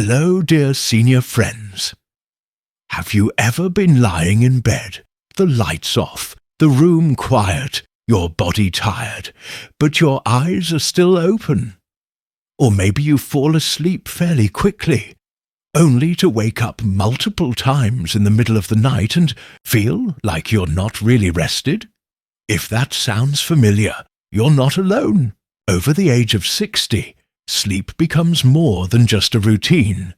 Hello, dear senior friends. Have you ever been lying in bed, the lights off, the room quiet, your body tired, but your eyes are still open? Or maybe you fall asleep fairly quickly, only to wake up multiple times in the middle of the night and feel like you're not really rested? If that sounds familiar, you're not alone. Over the age of 60, sleep becomes more than just a routine.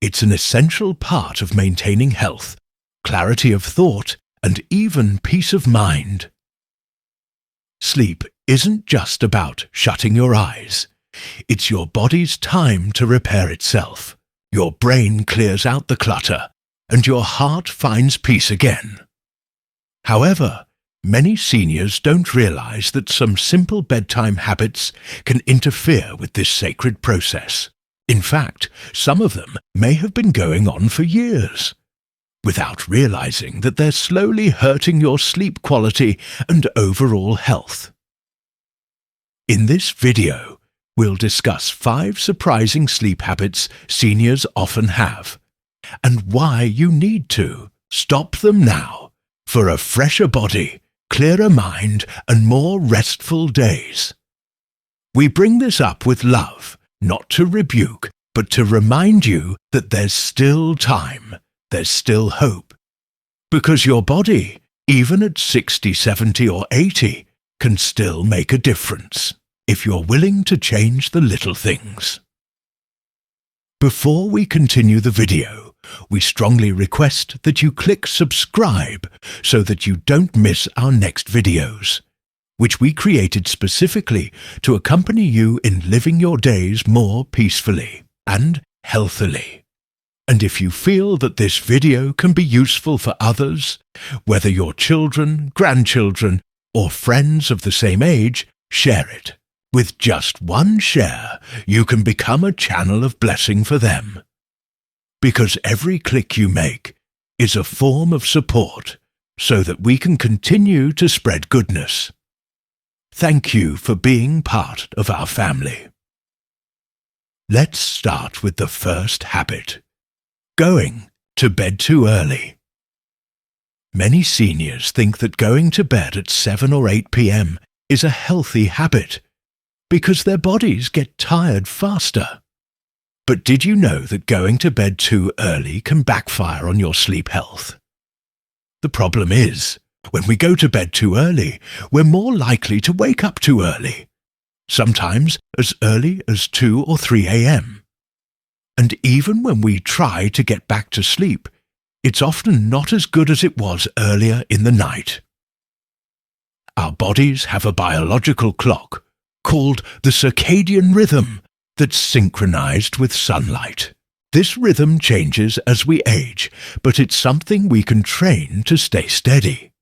It's an essential part of maintaining health, clarity of thought, and even peace of mind. Sleep isn't just about shutting your eyes. It's your body's time to repair itself. Your brain clears out the clutter, and your heart finds peace again. However, many seniors don't realize that some simple bedtime habits can interfere with this sacred process. In fact, some of them may have been going on for years, without realizing that they're slowly hurting your sleep quality and overall health. In this video, we'll discuss 5 surprising sleep habits seniors often have, and why you need to stop them now for a fresher body, clearer mind, and more restful days. We bring this up with love, not to rebuke, but to remind you that there's still time, there's still hope. Because your body, even at 60, 70, or 80, can still make a difference, if you're willing to change the little things. Before we continue the video, we strongly request that you click subscribe so that you don't miss our next videos, which we created specifically to accompany you in living your days more peacefully and healthily. And if you feel that this video can be useful for others, whether your children, grandchildren, or friends of the same age, share it. With just one share, you can become a channel of blessing for them. Because every click you make is a form of support so that we can continue to spread goodness. Thank you for being part of our family. Let's start with the first habit: going to bed too early. Many seniors think that going to bed at 7 or 8 p.m. is a healthy habit because their bodies get tired faster. But did you know that going to bed too early can backfire on your sleep health? The problem is, when we go to bed too early, we're more likely to wake up too early, sometimes as early as 2 or 3 a.m. And even when we try to get back to sleep, it's often not as good as it was earlier in the night. Our bodies have a biological clock called the circadian rhythm that's synchronized with sunlight. This rhythm changes as we age, but it's something we can train to stay steady.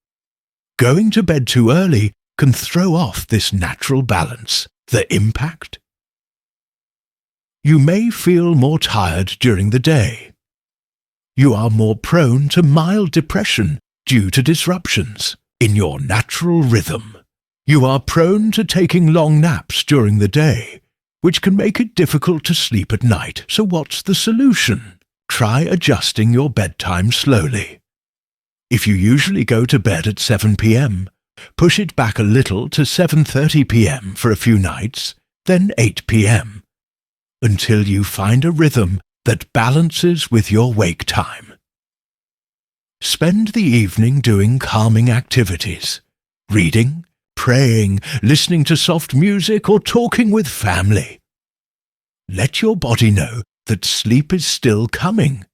Going to bed too early can throw off this natural balance. The impact? You may feel more tired during the day. You are more prone to mild depression due to disruptions in your natural rhythm. You are prone to taking long naps during the day, which can make it difficult to sleep at night. So what's the solution? Try adjusting your bedtime slowly. If you usually go to bed at 7 p.m., push it back a little to 7:30 p.m. for a few nights, then 8 p.m., until you find a rhythm that balances with your wake time. Spend the evening doing calming activities, reading, praying, listening to soft music, or talking with family. Let your body know that sleep is still coming,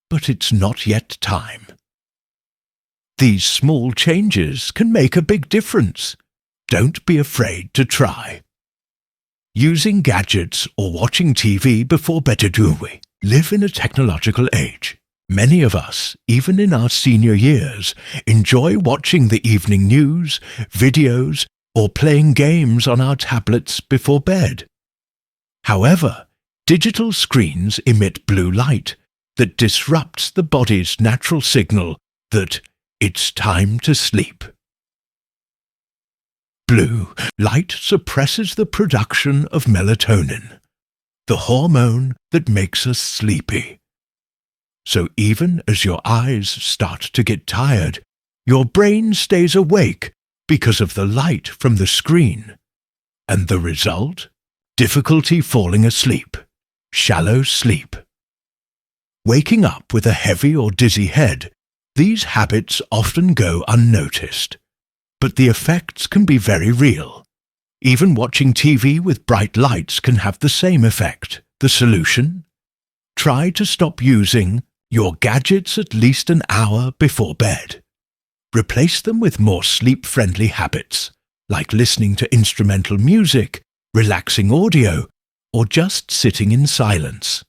but it's not yet time. These small changes can make a big difference. Don't be afraid to try. Using gadgets or watching TV before bed. Do we live in a technological age? Many of us, even in our senior years, enjoy watching the evening news, videos, or playing games on our tablets before bed. However, digital screens emit blue light that disrupts the body's natural signal that it's time to sleep. Blue light suppresses the production of melatonin, the hormone that makes us sleepy. So even as your eyes start to get tired, your brain stays awake because of the light from the screen. And the result? Difficulty falling asleep, shallow sleep. Waking up with a heavy or dizzy head, these habits often go unnoticed. But the effects can be very real. Even watching TV with bright lights can have the same effect. The solution? Try to stop using your gadgets at least an hour before bed. Replace them with more sleep-friendly habits, like listening to instrumental music, relaxing audio, or just sitting in silence.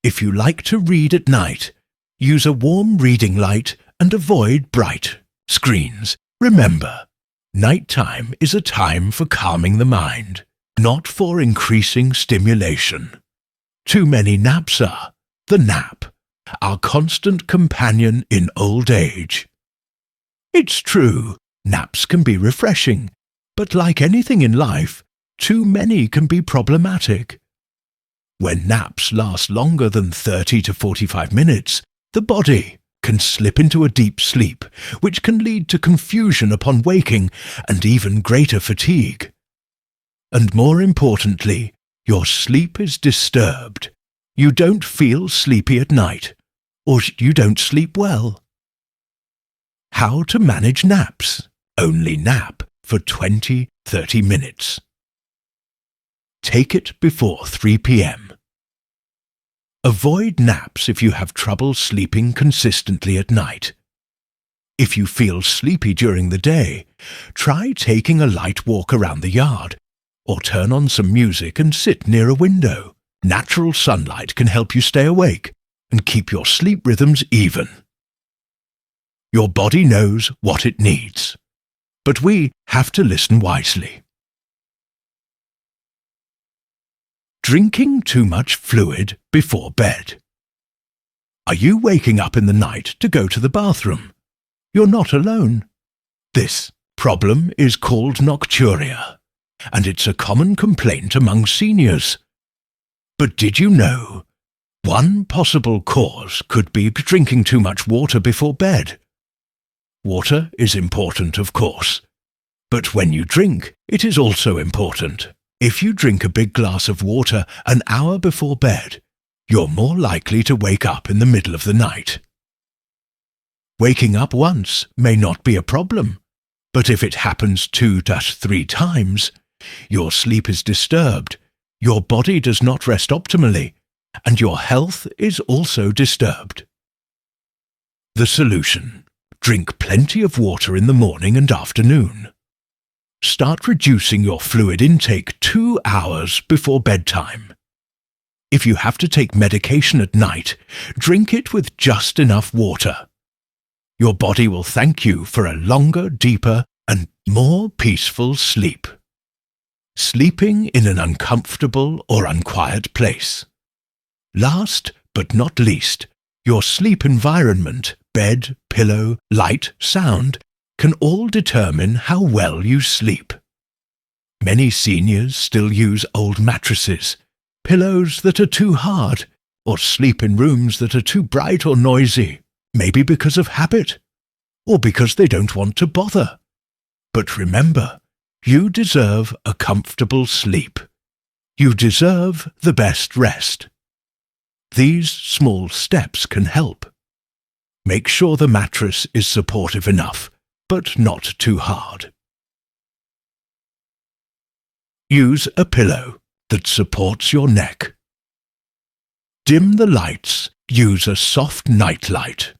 If you like to read at night, use a warm reading light and avoid bright screens. Remember, nighttime is a time for calming the mind, not for increasing stimulation. Too many naps are the nap, our constant companion in old age. It's true, naps can be refreshing, but like anything in life, too many can be problematic. When naps last longer than 30 to 45 minutes, the body can slip into a deep sleep, which can lead to confusion upon waking and even greater fatigue. And more importantly, your sleep is disturbed. You don't feel sleepy at night, or you don't sleep well. How to manage naps? Only nap for 20-30 minutes. Take it before 3 p.m. Avoid naps if you have trouble sleeping consistently at night. If you feel sleepy during the day, try taking a light walk around the yard, or turn on some music and sit near a window. Natural sunlight can help you stay awake and keep your sleep rhythms even. Your body knows what it needs, but we have to listen wisely. Drinking too much fluid before bed. Are you waking up in the night to go to the bathroom? You're not alone. This problem is called nocturia, and it's a common complaint among seniors. But did you know one possible cause could be drinking too much water before bed? Water is important, of course, but when you drink, it is also important. If you drink a big glass of water an hour before bed, you're more likely to wake up in the middle of the night. Waking up once may not be a problem, but if it happens 2-3 times, your sleep is disturbed, your body does not rest optimally, and your health is also disturbed. The solution: drink plenty of water in the morning and afternoon. Start reducing your fluid intake 2 hours before bedtime. If you have to take medication at night, drink it with just enough water. Your body will thank you for a longer, deeper, and more peaceful sleep. Sleeping in an uncomfortable or unquiet place. Last but not least, your sleep environment, bed, pillow, light, sound, can all determine how well you sleep. Many seniors still use old mattresses, pillows that are too hard, or sleep in rooms that are too bright or noisy, maybe because of habit, or because they don't want to bother. But remember, you deserve a comfortable sleep. You deserve the best rest. These small steps can help. Make sure the mattress is supportive enough, but not too hard. Use a pillow that supports your neck. Dim the lights. Use a soft night light.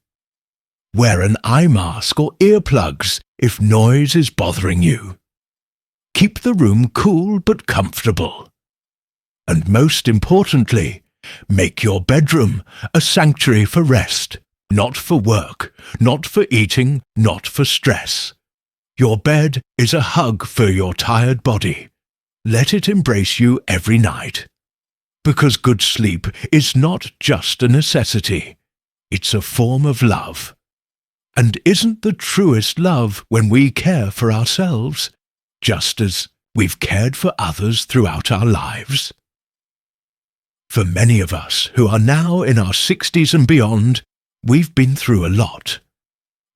Wear an eye mask or earplugs if noise is bothering you. Keep the room cool but comfortable. And most importantly, make your bedroom a sanctuary for rest, not for work, not for eating, not for stress. Your bed is a hug for your tired body. Let it embrace you every night. Because good sleep is not just a necessity, it's a form of love. And isn't the truest love when we care for ourselves, just as we've cared for others throughout our lives? For many of us who are now in our 60s and beyond, we've been through a lot.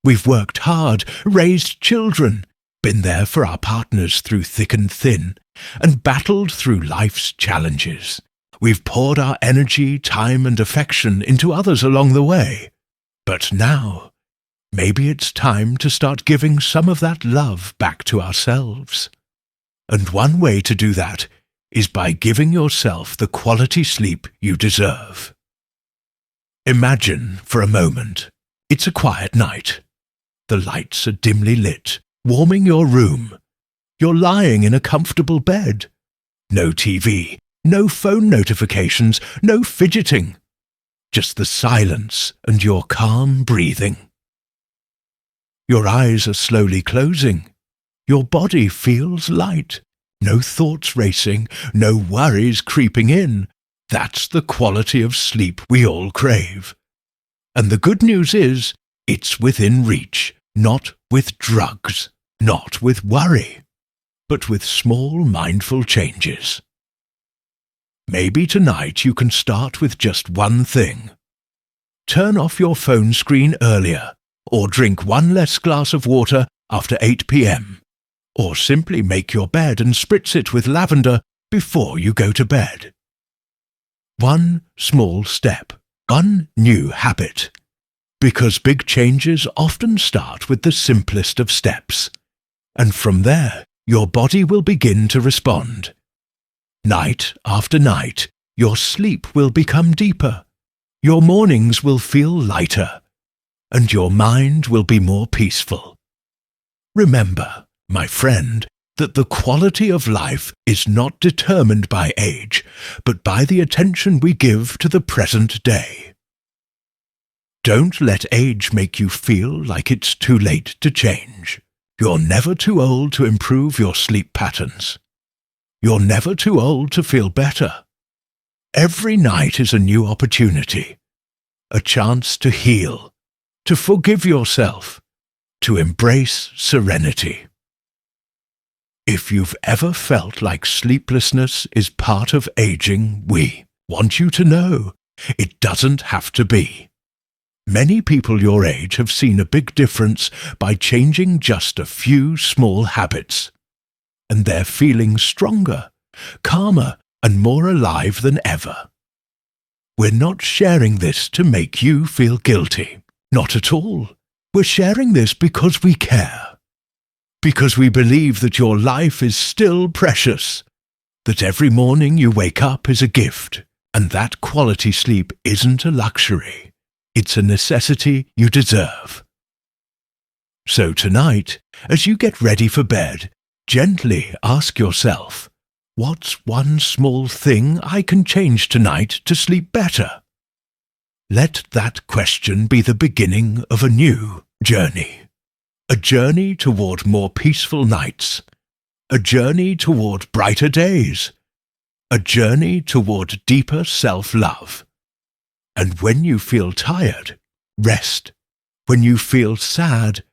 We've worked hard, raised children, been there for our partners through thick and thin, and battled through life's challenges. We've poured our energy, time, and affection into others along the way. But now, maybe it's time to start giving some of that love back to ourselves. And one way to do that is by giving yourself the quality sleep you deserve. Imagine for a moment, it's a quiet night. The lights are dimly lit, warming your room. You're lying in a comfortable bed. No TV, no phone notifications, no fidgeting. Just the silence and your calm breathing. Your eyes are slowly closing. Your body feels light. No thoughts racing, no worries creeping in. That's the quality of sleep we all crave. And the good news is, it's within reach, not with drugs, not with worry, but with small mindful changes. Maybe tonight you can start with just one thing. Turn off your phone screen earlier, or drink one less glass of water after 8 p.m., or simply make your bed and spritz it with lavender before you go to bed. One small step, one new habit. Because big changes often start with the simplest of steps. And from there, your body will begin to respond. Night after night, your sleep will become deeper. Your mornings will feel lighter. And your mind will be more peaceful. Remember, my friend, that the quality of life is not determined by age, but by the attention we give to the present day. Don't let age make you feel like it's too late to change. You're never too old to improve your sleep patterns. You're never too old to feel better. Every night is a new opportunity, a chance to heal, to forgive yourself, to embrace serenity. If you've ever felt like sleeplessness is part of aging, we want you to know it doesn't have to be. Many people your age have seen a big difference by changing just a few small habits. And they're feeling stronger, calmer, and more alive than ever. We're not sharing this to make you feel guilty. Not at all. We're sharing this because we care. Because we believe that your life is still precious, that every morning you wake up is a gift, and that quality sleep isn't a luxury. It's a necessity you deserve. So tonight, as you get ready for bed, gently ask yourself, what's one small thing I can change tonight to sleep better? Let that question be the beginning of a new journey. A journey toward more peaceful nights. A journey toward brighter days. A journey toward deeper self-love. And when you feel tired, rest. When you feel sad,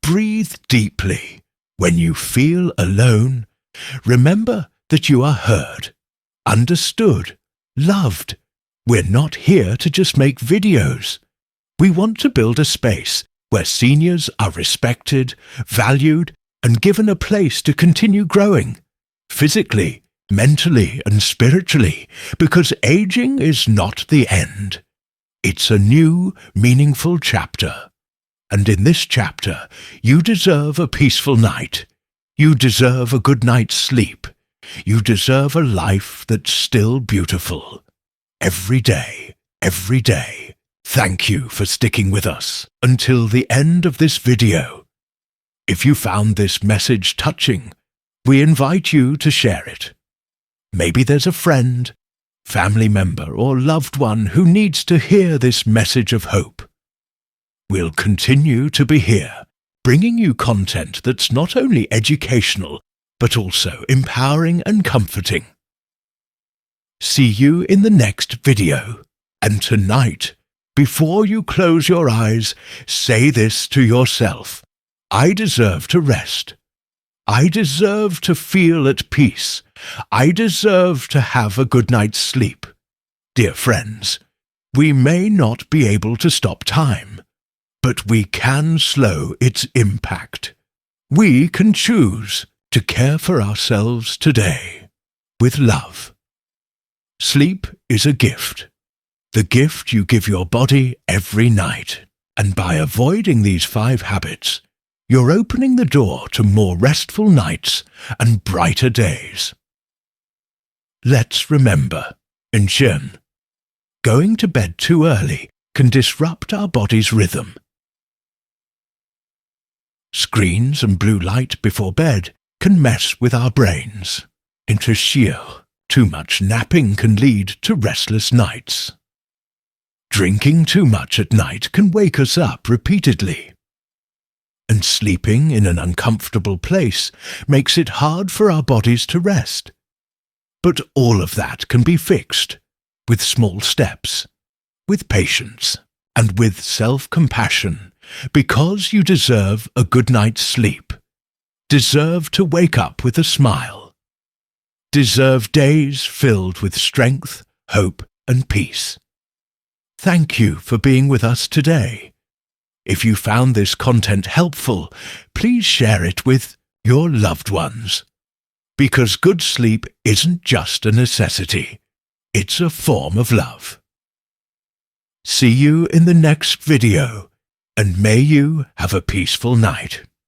breathe deeply. When you feel alone, remember that you are heard, understood, loved. We're not here to just make videos. We want to build a space where seniors are respected, valued, and given a place to continue growing, physically, mentally, and spiritually, because aging is not the end. It's a new, meaningful chapter. And in this chapter, you deserve a peaceful night. You deserve a good night's sleep. You deserve a life that's still beautiful. Every day, every day. Thank you for sticking with us until the end of this video. If you found this message touching, we invite you to share it. Maybe there's a friend, family member, or loved one who needs to hear this message of hope. We'll continue to be here, bringing you content that's not only educational, but also empowering and comforting. See you in the next video. And tonight, before you close your eyes, say this to yourself. I deserve to rest. I deserve to feel at peace. I deserve to have a good night's sleep. Dear friends, we may not be able to stop time, but we can slow its impact. We can choose to care for ourselves today with love. Sleep is a gift, the gift you give your body every night. And by avoiding these 5 habits, you're opening the door to more restful nights and brighter days. Let's remember, going to bed too early can disrupt our body's rhythm. Screens and blue light before bed can mess with our brains. Too much napping can lead to restless nights. Drinking too much at night can wake us up repeatedly. And sleeping in an uncomfortable place makes it hard for our bodies to rest. But all of that can be fixed with small steps, with patience, and with self-compassion, because you deserve a good night's sleep, deserve to wake up with a smile, deserve days filled with strength, hope, and peace. Thank you for being with us today. If you found this content helpful, please share it with your loved ones. Because good sleep isn't just a necessity, it's a form of love. See you in the next video, and may you have a peaceful night.